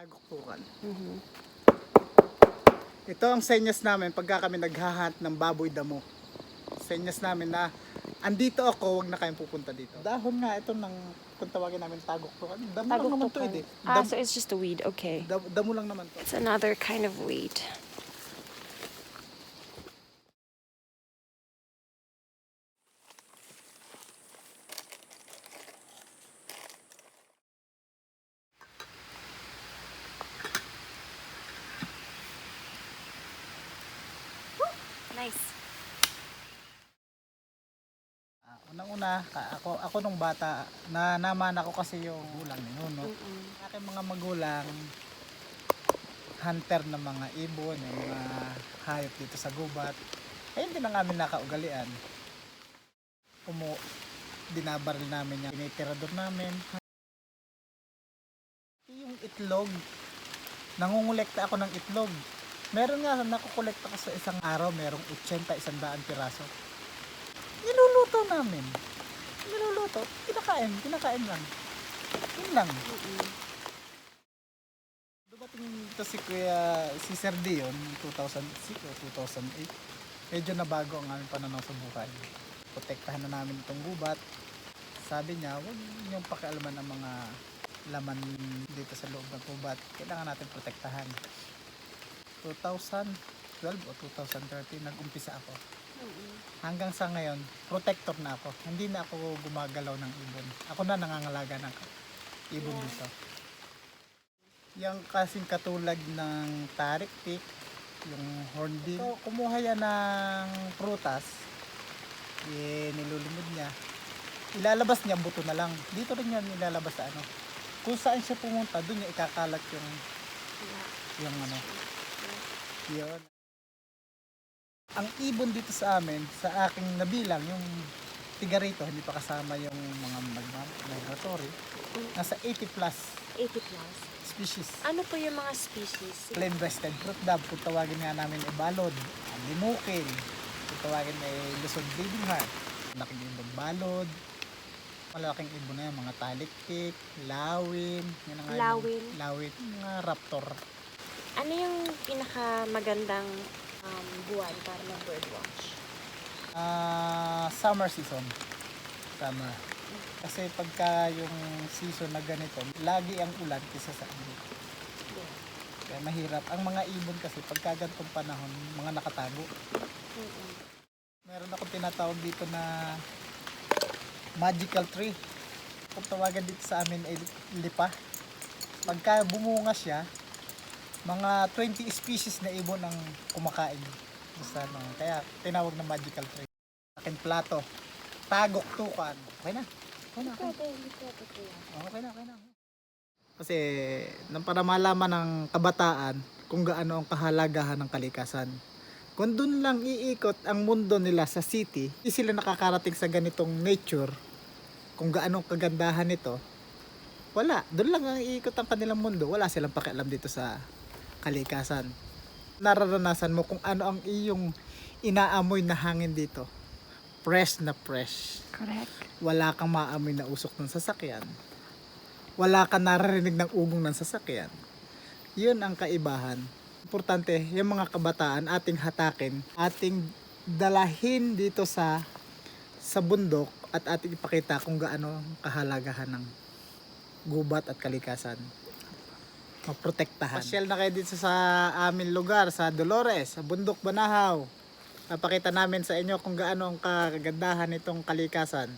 Taguktukan. Mhm. Ito ang senyas namin pagka kami naghahunt ng baboy damo. Senyas namin na andito ako, wag na kayong pupunta dito. Dahon nga ito ng kung tawagin namin taguktukan. Damo lang naman to Taguktukan. eh. So it's just a weed. Okay. Damo lang naman to. It's another kind of weed. Nice. Unang-una, ako nung bata, naman ako kasi yung gulang ninyo, no? Aking mga magulang, hunter ng mga ibon, yung mga hayop dito sa gubat. Ayun din ang amin nakaugalian. Binabaril namin yung tinitirador namin. Yung itlog, nangungulekta ako ng itlog. Meron nga, nakukolekta ko sa isang araw, merong 80, 100 piraso. Niluluto namin. Niluluto. Kinakain lang. Yun lang. Dumating ito si Sir Dion, 2006 o 2008. Medyo nabago ang aming pananaw sa buhay. Protektahan na namin itong gubat. Sabi niya, huwag niyong pakialaman ang mga laman dito sa loob ng gubat. Kailangan natin protektahan. 2012 o 2013, nag-umpisa ako. Hanggang sa ngayon, protector na ako. Hindi na ako gumagalaw ng ibon. Ako na nangangalaga ng ibon dito. Yung kasing katulad ng tariktik, yung hornbill. So, kumuha yan ng prutas, nilulimod niya. Ilalabas niya, buto na lang. Dito rin yan ilalabas sa ano. Kung saan siya pumunta, doon niya ikakalat yung ano. Yun. Ang ibon dito sa amin, sa aking nabilang, yung tiga rito, hindi pa kasama yung mga migratory, nasa 80 plus 80 plus. species. Ano po yung mga species? Plain-breasted fruit dove, kung tawagin nga namin ay balod, limukil, kung tawagin ay Luzon breeding heart, malaking ibon balod, malaking ibon na yan, mga taliktik, lawin, yun ang lawin, mga raptor. Ano yung pinakamagandang buwan para mag-birdwatch? Summer season. Summer. Kasi pagka yung season na ganito, lagi ang ulan kaysa sa init. Kaya mahirap. Ang mga ibon kasi pagka ganitong panahon, mga nakatago. Meron akong tinatawag dito na magical tree. Kung tawagan dito sa amin ay lipa. Pagka bumunga siya, mga 20 species na ibon ang kumakain. Basta, no? Kaya tinawag na magical tree. Aking plato, taguktukan. Okay na. Okay na. Kasi para malaman ng kabataan kung gaano ang kahalagahan ng kalikasan. Kung doon lang iikot ang mundo nila sa city, hindi sila nakakarating sa ganitong nature, kung gaano kagandahan nito, wala. Doon lang ang iikot ang kanilang mundo. Wala silang pakialam dito sa kalikasan. Nararanasan mo kung ano ang iyong inaamoy na hangin dito. Fresh na fresh. Correct. Wala kang maamoy na usok ng sasakyan. Wala kang naririnig ng ugong ng sasakyan. Yun ang kaibahan. Importante, yung mga kabataan ating hatakin, ating dalahin dito sa bundok at ating ipakita kung gaano kahalagahan ng gubat at kalikasan. Maprotektahan. Pasyal na kayo dito sa aming lugar, sa Dolores, sa Bundok Banahaw. Papakita namin sa inyo kung gaano ang kagandahan nitong kalikasan.